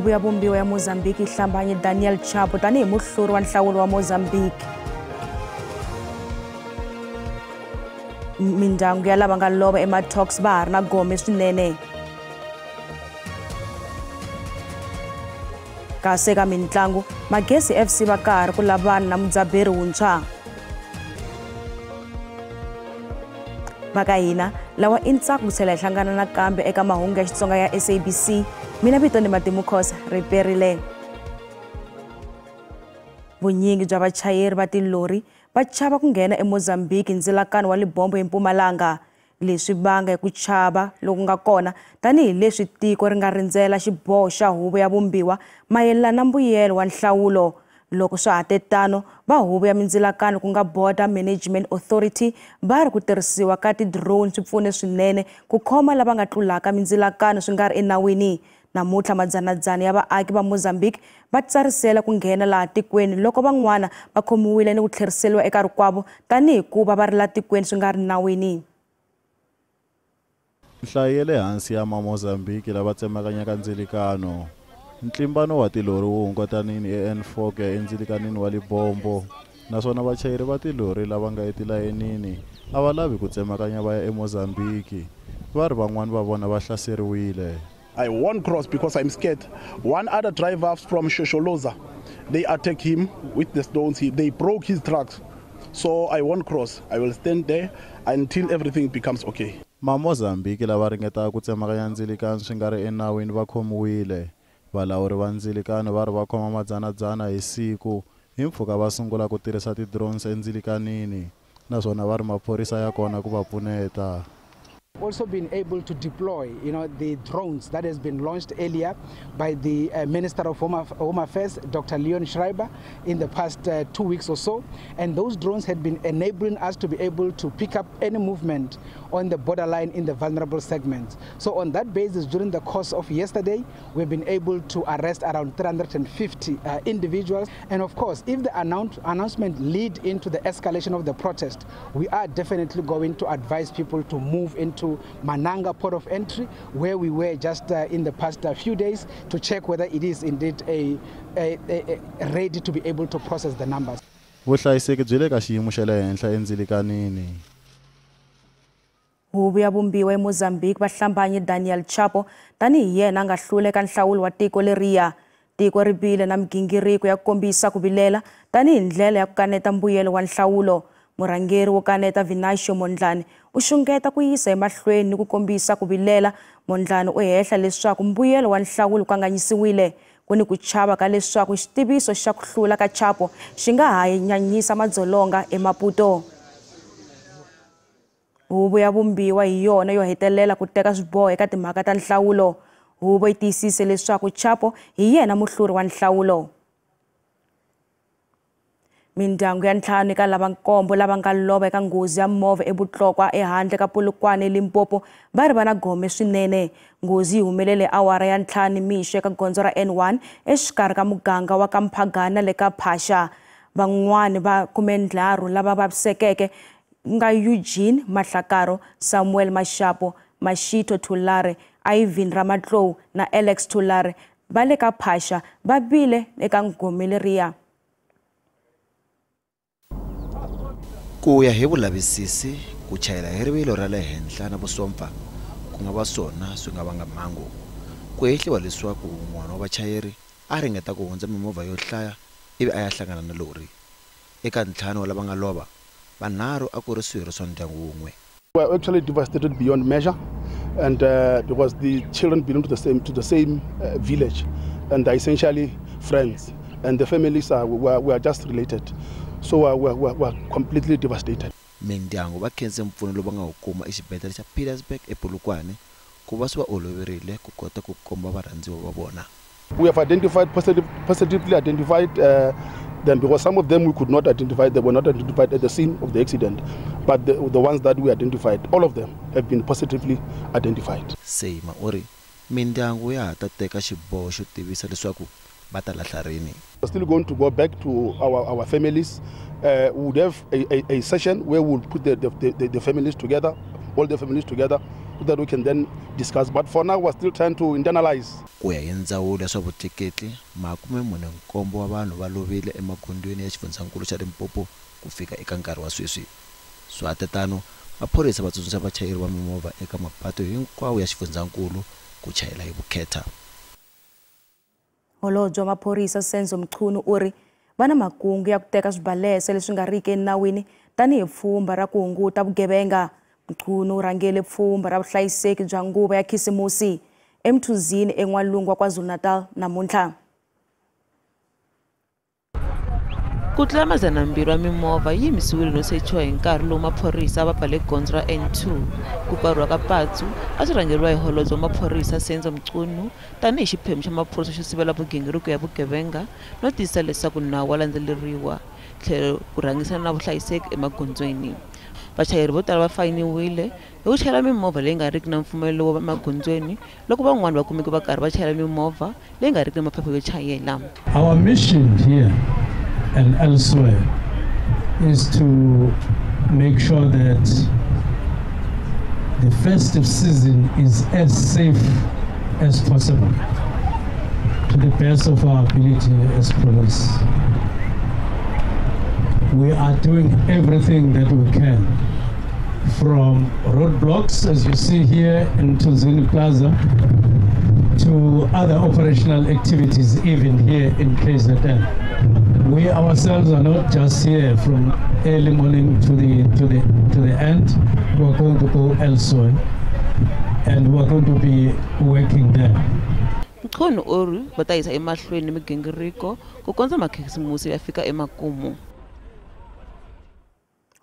Huvo ya Vumbiwa ya Mozambique ihlambanye Daniel Chapo tanihi muhluri wa nhlawulo wa Mozambique. Mindyangu ya lava nga lova ematalks va ha ri na gome swinene. Kasi eka mitlangu, Magesi FC va karhi ku lavana na mudzaberi wuntshwa. Mhaka hina lawa i ntsako ku tlhela hi hlangana nakambe eka mahungu ya Xitsonga ya SABC. Mina vito ni Matimukhosa riperile. Vunyingi bya vachayeri va tilori va chava ku nghena eMozambique ndzilakano wa Libombo eMpumalanga. Leswi vanga hi ku chava loku nga kona tanihi leswi tiko ri nga rindzela xiboho xa Huvo ya Vumbiwa mayelana na mbuyelo wa nhlawulo. Loko swa ha tetano va Huvo ya Mindzilakano ku nga Border Management Authority va ri ku tirhisiwa ka ti-drone swi pfune swinene ku khoma lava nga tlulaka mindzilakano swi nga ri enawini. Namuntlha madzanadzana ya vaaki va Mozambique va tsarisela ku nghena laha tikweni loko van'wana va khomiwile ni ku tlheriseriwa eka rikwavo tanihi ku va ri la tikweni swi nga ri nawini. Nhlayo ya le hansi ya Mozambique lava tsemakanyaka ndzilikano. Ntlimbano wa tilori wu hungutanini eN4 ke endzilikanini wa Libombo. Naswona vachayeri va tilori lava nga etilayenini a va lavi ku tsemakanya va ya eMozambique. Va ri van'wana va vona va hlaseriwile. I won't cross because I'm scared. One other driver from Shosholoza, they attacked him with the stones. They broke his trucks. So I won't cross. I will stand there until everything becomes okay. Mozambique lava ringetaka ku tsemakanya ndzilikano swi nga ri enawini va khomiwile. Valawuri va ndzilikano va ri va khoma madzanadzana hi siku hi mpfhuka va sungula ku tirhisa ti-drones endzilikanini. Naswona va ri maphorisa ya kona ku va pfuneta. Also been able to deploy, the drones that has been launched earlier by the Minister of Home Affairs, Dr. Leon Schreiber, in the past 2 weeks or so. And those drones had been enabling us to be able to pick up any movement on the borderline in the vulnerable segments. So on that basis, during the course of yesterday, we've been able to arrest around 350 individuals. And of course, if the announcement lead into the escalation of the protest, we are definitely going to advise people to move into Mananga port of entry, where we were just in the past few days, to check whether it is indeed ready to be able to process the numbers. Vuhlayiseki byi le ka xiyimo xa le henhla endzilikanini. Huvo ya Vumbiwa eMozambique va hlambanye Daniel Chapo tanihi yena a nga hlule ka nhlawulo wa tiko leriya. Tiko ri bile na migingiriko ya ku kombisa ku vilela tanihi ndlela ya ku kaneta mbuyelo wa nhlawulo. Murhangeri wo kaneta Vinasho Mondlane u xungeta ku yisa emahlweni ni ku kombisa ku vilela. Mondlane u hehla leswaku mbuyelo wa nhlawulo kanganyisiwile ku ni ku chava ka leswaku xitiviso xa ku hlula ka Chapo xi nga ha nyanyisa madzolonga eMaputo. Huvo ya Vumbiwa hi yona yo hetelela ku teka swiboho eka timhaka ta nhlawulo. Huvo yi tiyisise leswaku Chapo hi yena muhluri wa nhlawulo. Mindyangu ya ntlhanu eka lava nkombo lava nga lova eka nghozi ya movha eButlokwa ehandle ka Polokwane eLimpopo va ri va na gome swinene. Nghozi yi humelele awara ya ntlhanu nimixo eka gondzo ra N1 exikarhi ka muganga wa ka Mphagana le ka Phasha. Van'wani va 13 lava vavisekeke nga Eugene Mahlakaro, Samuel Mashapo, Mashito Tulare, Ivan Ramatlow na Alex Tulare va le ka Phasha va bile eka ngome leriya. Ku ya hi vulavisisi ku chayela hi rivilo ra le henhla na vusompa ku nga va swona swi nga vanga mhangu. Ku hehliwa leswaku un'wana wa vachayeri a ringeta ku hundza mimovha yo hlaya ivi a ya hlangana na lori. Eka ntlhanu lava nga lova vanharhu a ku ri swirho swa ndyangu wun'we. We are actually devastated beyond measure, and because the children belong to the same village, and they're essentially friends, and the families we are just related. So we're completely devastated. Mindyangu va khense mpfuno lowu va nga wu kuma exibedhlele xa Petersburg ePolokwane ku va swi va oloverile ku kota ku komba varhandziwa va vona. We have positively identified them, because some of them we could not identify. They were not identified at the scene of the accident, but the ones that we identified, all of them have been positively identified. Seima uri mindyangu ya ha ta teka xiboho xo tivisa leswaku va ta lahla rini. We're still going to go back to our families. We would have a session where we'll put the families together, all the families together, that we can then discuss. But for now, we're still trying to internalize. Ku ya hi ndzawulo ya swa vutleketli 47 wa vanhu va lovile emagondweni ya xifundzankulu xa Limpopo ku fika eka nkarhi wa sweswi. Swatetano maphorisa va tsundzuxa vachayeri va mimovha eka mapatu hinkwawo ya xifundzankulu ku chayela hi vukheta. Holobye wa maphorisa Senzo Mchunu uri vana makungu ya ku teka swibalesa leswi nga riki enawini tanihi pfhumba ra ku hunguta vugevenga. Mchunu u rhangele pfhumba ra vuhlayiseki bya nguva ya khisimusi eMthunzini en'walungu wa KwaZulu-Natal namuntlha. Ku tlula 200 wa mimovha yi yimisiwile no sechiwa hi nkarhi lowu maphorisa va pfale gondzo ra N2 ku pfariwa ka patu a swi rhangeriwa hi holobye wa maphorisa Senzo Mchunu tanihi xiphemu xa maphorisa xo sivela vugingiriko ya vugevenga no tiyisisa leswaku nawu wa landzeleriwa tlhelo ku rhangisana na vuhlayiseki emagondzweni. Vachayeri vo tala va fayiniwile hi ku chayela mimovha leyi nga riki na mpfumelelo wa emagondzweni loko van'wana va kumeka va karhi va chayela mimovha leyi nga riki na maphepha yo chayela. Our mission here and elsewhere is to make sure that the festive season is as safe as possible to the best of our ability as police. We are doing everything that we can, from roadblocks, as you see here in Tuzini Plaza, to other operational activities, even here in KZN. We ourselves are not just here from early morning to the end. We're going to go elsewhere, and we're going to be working there. Mchunu uri va ta yisa emahlweni migingiriko ku kondza makhisimusi ya fika emakumu.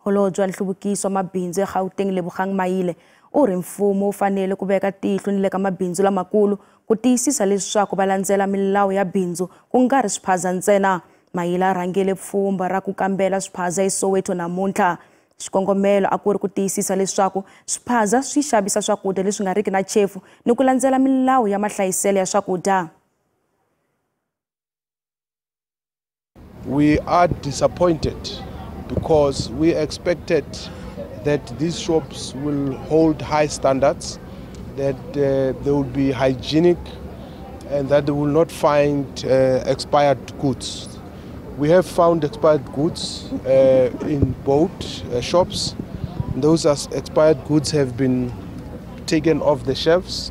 Holobye wa nhluvukiso wa mabindzu eGauteng Lebogang Mayile u ri mfumo wu fanele ku veka tihlo ni le ka mabindzu lamakulu ku tiyisisa leswaku va landzela milawu ya bindzu ku nga ri swiphaza ntsena. Mayile a rhangele pfhumba ra ku kambela swiphaza eSoweto namuntlha. Xikongomelo a ku ri ku tiyisisa leswaku swiphaza swi xavisa swakudya leswi nga riki na chefu ni ku landzela milawu ya mahlayiselo ya swakudya. We are disappointed because we expected that these shops will hold high standards, that they will be hygienic and that they will not find expired goods. We have found expired goods in both shops. Those expired goods have been taken off the shelves.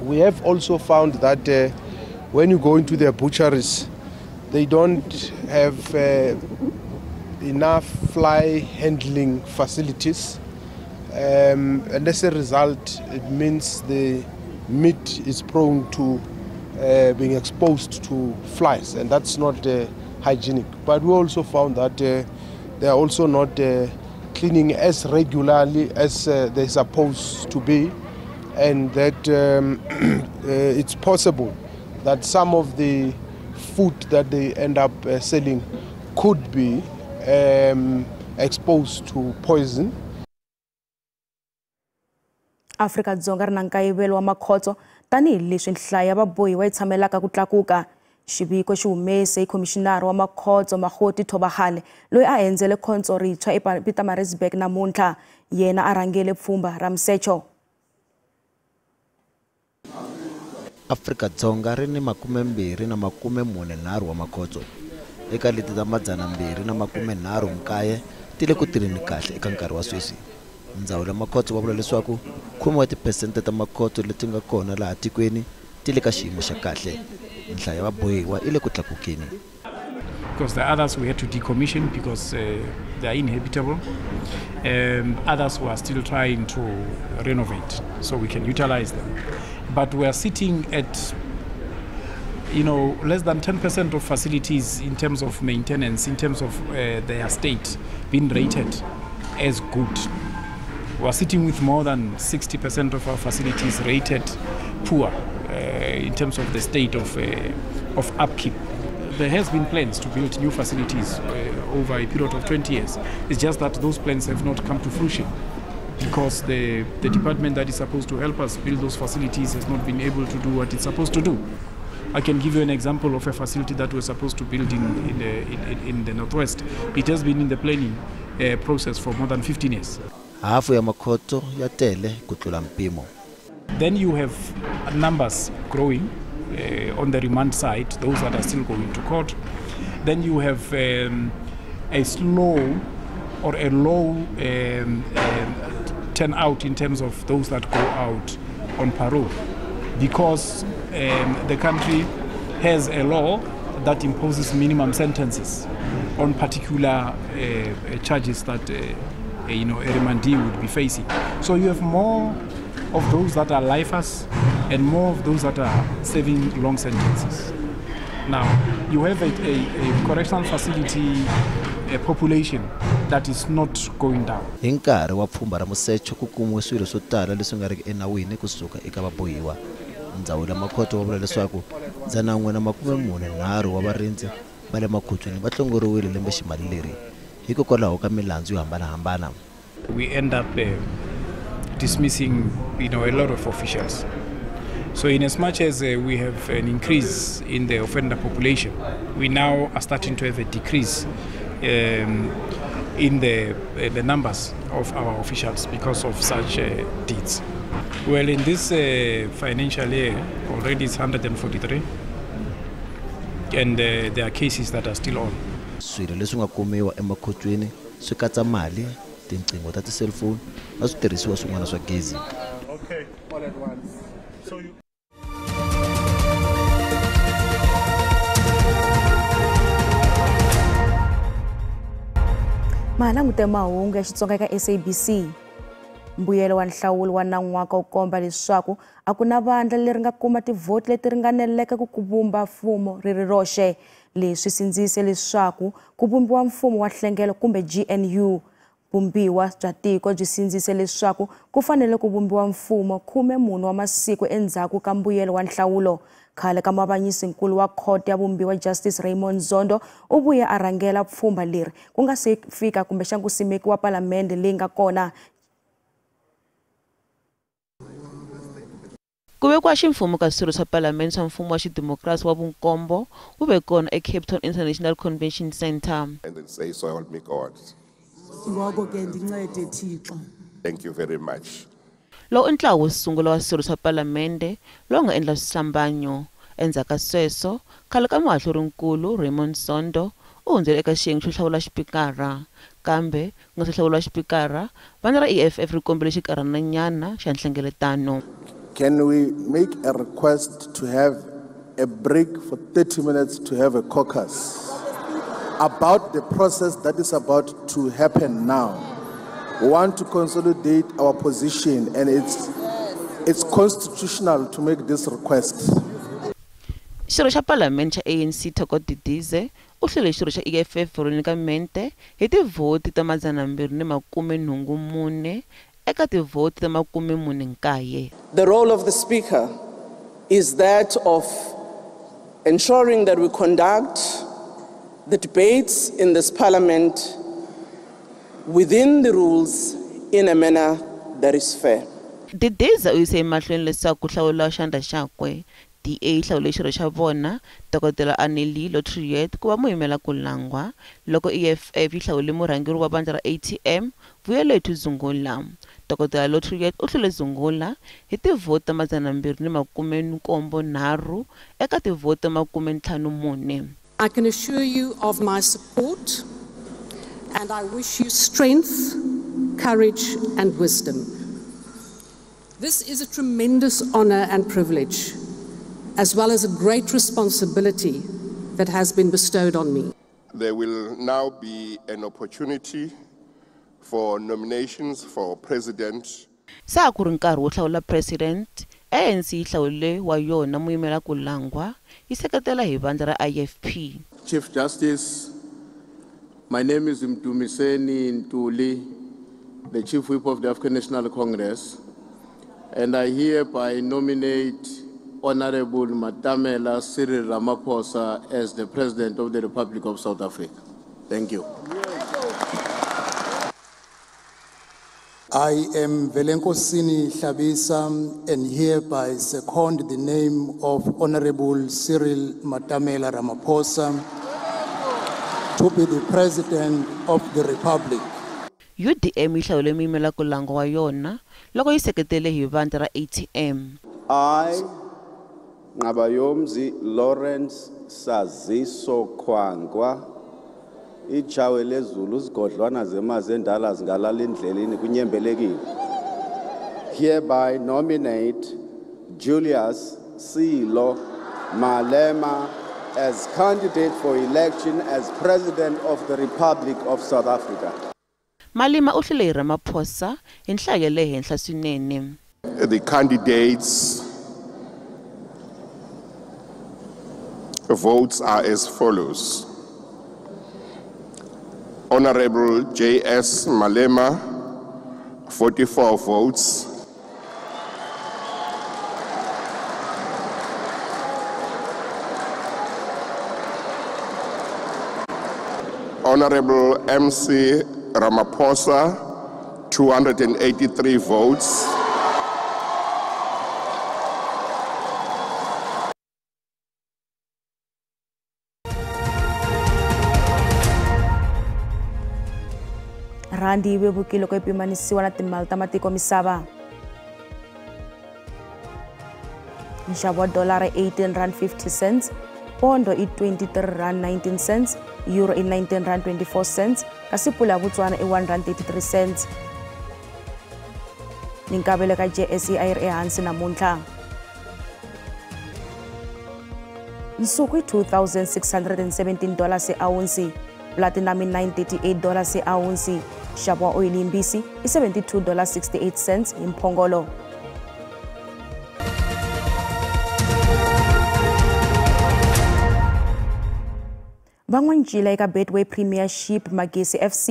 We have also found that when you go into their butcheries, they don't have enough fly handling facilities, and as a result it means the meat is prone to being exposed to flies, and that's not hygienic. But we also found that they are also not cleaning as regularly as they're supposed to be, and that it's possible that some of the food that they end up selling could be exposed to poison. Afrika-Dzonga ri na nkayivelo wa makhotso tanihi leswi nhlayo ya vabohiwa yi tshamelaka ku tlakuka. Xiviko xi humese hi khomishinari wa makhotso Mahoti Thobagale loyi a endzele khonso rintshwa ePietermaritzburg namuntlha. Yena a rhangele pfhumba ra msecho. Afrika-Dzonga ri ni 243 wa makhotso eka leti ta 239 ti le ku tirheni kahle eka nkarhi wa sweswi. Ndzawulo ya makhotso va vula leswaku 10% ta makhotso leti nga kona laha tikweni ti le ka xiyimo xa kahle. Nhlayo ya vabohiwa ile ku tlakukeni. Because the others we had to decommission because they are inhabitable. Others were still trying to renovate so we can utilize them. But we are sitting at less than 10% of facilities in terms of maintenance, in terms of their state being rated as good. We are sitting with more than 60% of our facilities rated poor in terms of the state of upkeep. There has been plans to build new facilities over a period of 20 years. It's just that those plans have not come to fruition because the department that is supposed to help us build those facilities has not been able to do what it's supposed to do. I can give you an example of a facility that we're supposed to build in the Northwest. It has been in the planning process for more than 15 years. hafu ya makhoto ya tele ku tlula mpimo. Then you have numbers growing on the remand side, those that are still going to court. Then you have a slow or a low turnout in terms of those that go out on parole, because the country has a law that imposes minimum sentences on particular charges that a remandee would be facing. So you have more of those that are lifers and more of those that are serving long sentences. Now, you have a correctional facility population that is not going down. Hi nkarhi wa pfhumba ra musecho ku kumiwe swilo swo tala leswi nga riki enawini kusuka eka vabohiwa. Ndzawulo ya makhoto va vula leswaku 143 wa varindzi va le makhotsweni va tlongoriwile lembe ximali leri hikokwalaho ka milandzu yo hambanahambana. We end up dismissing a lot of officials. So in as much as we have an increase in the offender population, we now are starting to have a decrease in the numbers of our officials because of such deeds. Well, in this financial year, already it's 143, and there are cases that are still on. Swilo leswi nga kumiwa emakhotweni swi katsa mali, tinqingho ta ti-cellphone na switirhisiwa swin'wana swa gezi. Okay, all at once. So you Malangute mahungu ya Xitsonga eka SABC. Mbuyelo wa nhlawulo wa nan'waka wu komba leswaku a ku na vandla leri nga kuma tivhoti leti ringaneleke ku vumba mfumo ri ri roxe. Leswi sindzise leswaku ku vumbiwa mfumo wa nhlengelo kumbe GNU. Vumbiwa bya tiko byi sindzise leswaku ku fanele ku vumbiwa mfumo 14 wa masiku endzhaku ka mbuyelo wa nhlawulo. Khale ka mavanyisinkulu wa court ya vumbiwa Justice Raymond Zondo u vuye a rhangela pfhumba leri ku nga se fika kumbe xa ku simekiwa palamende leyi nga kona. Ku vekiwa ximfumo ka swirho swa palamende swa mfumo wa xidemokirasi wa vunkombo wu ve kona eCape Town International Convention Center. And then say, so help me God. Thank you very much. Lo ntlawa wo sungula wa swirho swa palamende lo nga endla swisambanyo endzhaka sweswo khale ka muhahlurinkulu Raymond Zondo u hundzele eka xiyenge xo hlawula xipikara, kambe ku nga se hlawula xipikara vandla ra EFF ri kombile xikarhana nyana xa nhlengeletano. Can we make a request to have a break for 30 minutes to have a caucus about the process that is about to happen now? We want to consolidate our position, and it's constitutional to make this request. Xirho xa palamende xa ANC Thoko Didize u hlule xirho xa EFF Veronica Mente hi tivhoti ta 284 eka tivhoti ta 49. The role of the Speaker is that of ensuring that we conduct the debates in this Parliament within the rules in a manner that is fair. Didize u yise emahlweni leswaku ku hlawula xandla xakwe DA hlawule xirho xa vona Dr. Aneli Lotriet ku va muhimela ku langwa loko EFF yi hlawule murhangeri wa bandla ra ATM Vuyelethu Zungula. Dr. Lotriet u hlule Zungula hi tivhoti ta 273 eka tivhoti ta 54. I can assure you of my support, and I wish you strength, courage, and wisdom. This is a tremendous honor and privilege, as well as a great responsibility that has been bestowed on me. There will now be an opportunity for nominations for president. Sa ku ri nkarhi wo hlawula president, ANC yi hlawule wa yona muhimela ku langwa yi seketela hi bandla ra IFP. Chief Justice, my name is Mdumiseni Ntuli, the Chief Whip of the African National Congress, and I hereby nominate Honorable Matamela Cyril Ramaphosa as the President of the Republic of South Africa. Thank you. I am Velenkosini Hlabisa and hereby second the name of Honorable Cyril Matamela Ramaphosa to be the President of the Republic. UDM yi hlawule muyimelwakulanga wa yona loko yi seketele hi vandla ra ATM. I, Ngabayomzi Lawrence Saziso Khwangwa, ijawe lezulu zigodlwana zemazendala zingalala endleleni kunyembelekile, hereby nominate Julius Silo Malema as candidate for election as President of the Republic of South Africa. Malema u hlule hi Ramaphosa hi nhlayo ya le henhla swinene. The candidates' votes are as follows. Honorable J.S. Malema, 44 votes. Honorable M.C. Ramaphosa, 283 votes. Randi yi vevukile ku pimanisiwa na timali ta matiko misava. Nxavo wa dollar i R18.50, pondo i R23.19, euro i R19.24, kasi pula ya Botswana i R1.33. Ninkavelo ka JSE a yi ri ehansi namuntlha. Nsuku i $2,617 e ounce, platinum i $938 e ounce, nxavo wa oyili yimbisi i $72.68 hi mphongolo. Van'wancila eka Betway Premiership Magesi FC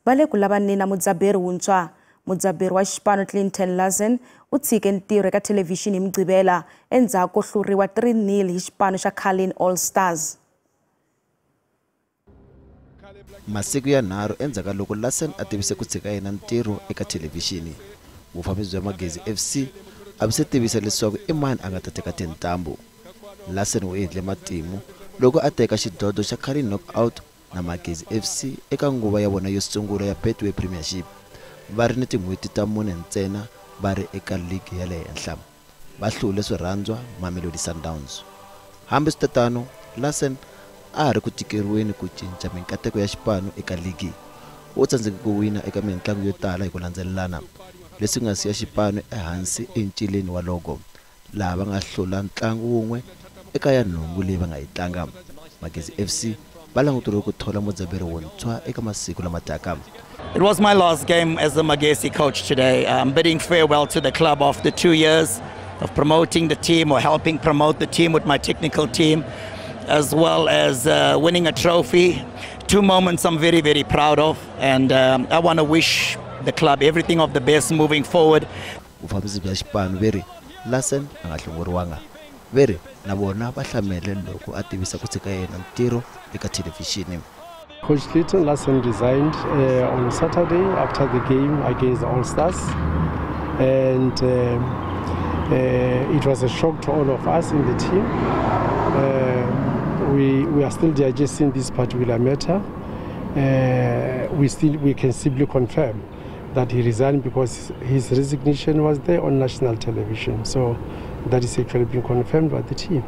va le ku lavaneni na mudzaberi wuntshwa. Mudzaberi wa xipano Clinton Lazen u tshike ntirho eka thelevhixini hi Mugqivela endzhaku ko hluriwa 3-0 hi xipano xa Carlin All Stars. Masiku yanharhu endzhaku loko Lazen a tivise ku tshika yena ntirho eka thelevhixini, vufambisi bya Magesi FC a byi se tivisa leswaku i mani a nga ta teka tintambu. Lazen u endle matimu loko a teka xidlodlo xa Carlin Knockout na Magesi FC eka nguva ya vona yo sungula ya Betway Premiership. Va ri ni tin'hweti ta mune ntsena va ri eka ligi ya le henhla. Va hlule swirhandzwa Mamelodi Sundowns. Hambi switatano, Lazen a ri ku tikeriweni ku cinca minkateko ya xipano eka ligi. U tsandzeke ku wina eka mitlangu yo tala hi ku landzelelana, leswi nga siya xipano ehansi encileni wa logo, laha va nga hlula ntlangu wun'we eka ya nhungu leyi va nga yi tlanga. Magesi FC va langutile ku thola mudzaberi wuntshwa eka masiku lama taka. It was my last game as the Magesi coach today. I'm bidding farewell to the club after 2 years of promoting the team or helping promote the team with my technical team, as well as winning a trophy. 2 moments I'm very, very proud of, and I want to wish the club everything of the best moving forward. Vufambisi bya xipano veri Lazen a nga hlongoriwanga. Veri na vona va hlamele loko a tivisa ku tshika yena ntirho eka thelevhixini. Coach Clinton Lazen resigned on Saturday after the game against the All Stars, and it was a shock to all of us in the team. We are still digesting this particular matter. We can simply confirm that he resigned because his resignation was there on national television. So that is actually being confirmed by the team.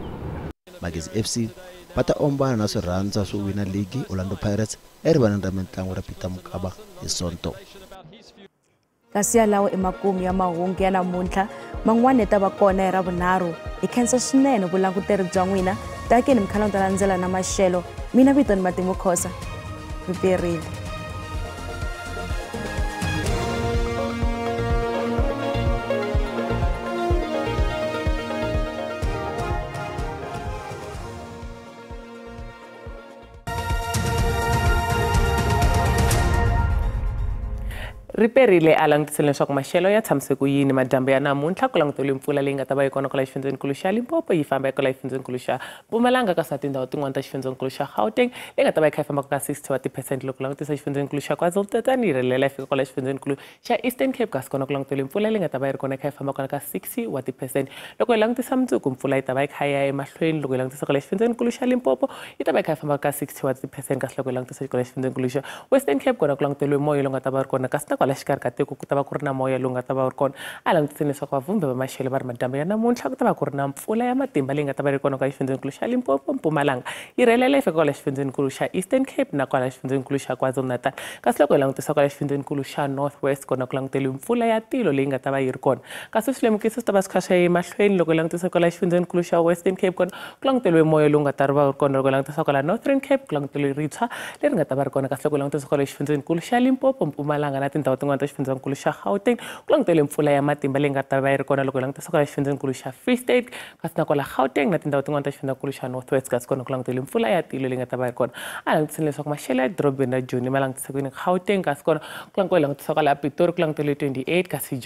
Magesi FC bata ombana na swirhandza swo wina ligi Orlando Pirates erivaleni ra mitlangu ra Peter Mokaba hi Sonto. Kasi yalawo emakumu ya mahungu ya namuntlha, man'wana ta va kona hi Ravunharhu. Hi khensa swinene vulanguteri bya n'wina. Takeni mikhalonto ta landzela na maxelo. Mina vito ni Matimu Khosa. Riperile. riperile a langutisile leswaku maxelo ya tshamise ku yini madyambu ya namuntlha ku languteliwe mpfula leyi nga ta va yi kona kwala xifundzenikulu xa Limpopo yi famba kwala xifundzenikulu xa Mpumalanga kasi na tindhawu tin'wana ta xifundzenikulu xa Gauteng leyi nga ta va yi kha yi famba ka 60 wa ti-percent loko langutisa xifundzenikulu xa KwaZulu-Natal yi rilela yi fika kwala xifundzenikulu xa Eastern Cape kasi kona ku languteliwe mpfula leyi nga ta va yi ri kona yi kha yi famba kona ka 60 wa ti-percent loko hi langutisa mundzuku mpfula yi ta va yi kha yi ya emahlweni loko hi langutisa kwala xifundzenikulu xa Limpopo yi ta va yi kha yi famba ka 60 wa ti-percent kasi loko hi langutisa kwala xifundzenikulu xa Western Cape kona ku languteliwe moya lowu nga ta va ri kona kasi na kwala xikarhi ka tiko ku ta va ku ri na moya lowu nga ta va ri kona a langutiseni leswaku vavumbi va maxelo va ri madyambu ya namuntlha ku ta va ku ri na mpfula ya matimba leyi nga ta va ri kona ka xifundzenikulu xa Limpopo Mpumalanga yi rilela yi fika kwala xifundzenikulu xa Eastern Cape na kwala xifundzenikulu xa KwaZulu-Natal kasi loko hi langutisa kwala xifundzenikulu xa North West kona ku languteliwe mpfula ya tilo leyi nga ta va yi ri kona kasi swilemukisi swi ta va swi kha swi ya emahlweni loko hi langutisa kwala xifundzenikulu xa Western Cape kona ku languteliwe moya lowu nga ta va ri kona loko hi langutisa kwala Northern Cape ku languteliwe rintshwa leri nga ta va ri kona kasi loko hi langutisa kwala xifundzenikulu xa Limpopo Mpumalanga na tindhawu tin'wana ta xifundzenikulu xa Gauteng ku languteliwe mpfula ya matimba leyi nga ta va yi ri kona loko hi langutisa kwala xifundzenikulu xa Free State kasi na kwala Gauteng na tindhawu tin'wana ta xifundzenikulu xa North West kasi kona ku languteliwe mpfula ya tilo leyi nga ta va yi ri kona a langutiseni leswaku maxelo ya dorobeni ra Joni ma langutisa ku yini Gauteng kasi kona ku langutisa kwala Pitori ku languteliwe 28 kasi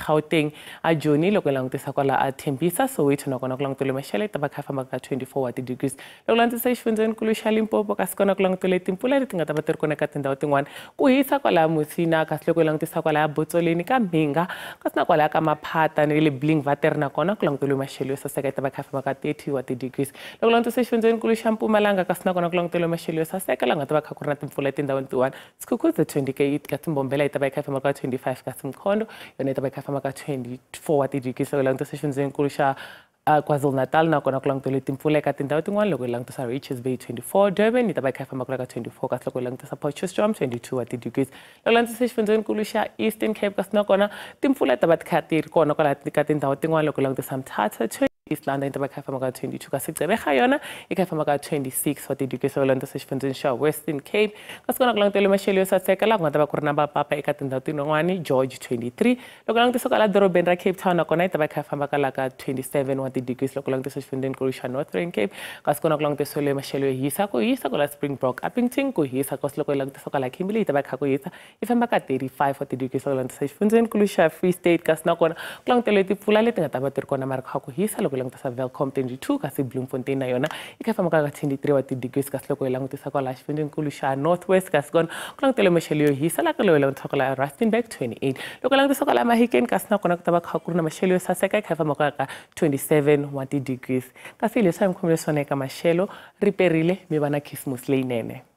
Gauteng a Joni loko hi langutisa kwala a Tembisa Soweto na kona ku languteliwe maxelo yi ta va kha famba ka 24 wa ti-degrees loko langutisa xifundzenikulu xa Limpopo kasi kona ku languteliwe timpfula leti nga ta va ti ri kona ka tindhawu tin'wana ku hisa kwala Musina kasi loko hi langutisa kwala Botsoleni ka Mhinga kasi na kwala ka Maphata ni le Blingwater na kona ku languteliwe maxelo yo saseka yi ta va kha famba ka 30 wa ti-degrees loko langutisa xifundzenikulu xa Mpumalanga kasi na kona ku languteliwe maxelo yo saseka la nga ta va kha ku ri na timpfula etindhawini tin'wana Skukuza 28 kasi Mbombela yi ta va yi kha famba ka 25 kasi Mkhondo yona yi ta va yi kha famba ka 24 wa ti-degrees loko langutisa xifundzenikulu xa KwaZulu-Natal na kona ku languteliwe timpfula eka tindhawu tin'wana loko hi langutisa Richards Bay 24 Durban yi ta va yi kha famba kula ka 24 kasi loko hi langutisa Potchefstroom 22 wa ti-degrees loko langutisa xifundzenikulu xa Eastern Cape kasi na kona timpfula ta va ti kha ti ri kona kwala ka tindhawu tin'wana loko hi langutisa Mthatha East London yi ta va yi kha famba ka 22 kasi Gqeberha yona yi kha famba ka 26 wa ti-degrees loko langutisa xifundzenikulu xa Western Cape kasi kona ku languteliwe maxelo yo saseka la ku nga ta va ku ri na vapapa eka tindhawu tin'wana George 23 loko langutisa kwala dorobeni ra Cape Town na kona yi ta va yi kha famba ka la ka 27 wa ti-degrees loko langutisa xifundzenikulu xa Northern Cape kasi kona ku langutisiwile maxelo yo hisa ku hisa kwala Springbok Upington ku hisa kasi loko hi langutisa kwala Kimberley yi ta va yi kha ku hisa yi famba ka 35 wa ti-degrees loko langutisa xifundzenikulu xa Free State kasi na kona ku languteliwe timpfula leti nga ta va ti ri kona mara kha ku hisa loko hi langutisa Welcome 22 kasi Bloemfontein na yona yi kha famba ka 23 wa ti-degrees kasi loko hi langutisa kwala xifundzenikulu xa North West kasi kona ku languteliwe maxelo yo hisa la loko hi langutisa kwala Rustenburg 28 loko hi langutisa kwala Mahikeng kasi na kona ku ta va kha ku ri na maxelo yo saseka yi kha famba ka 27 wa ti-degrees kasi leswi a mi khomile swona eka maxelo riperile mi va na Christmas leyinene.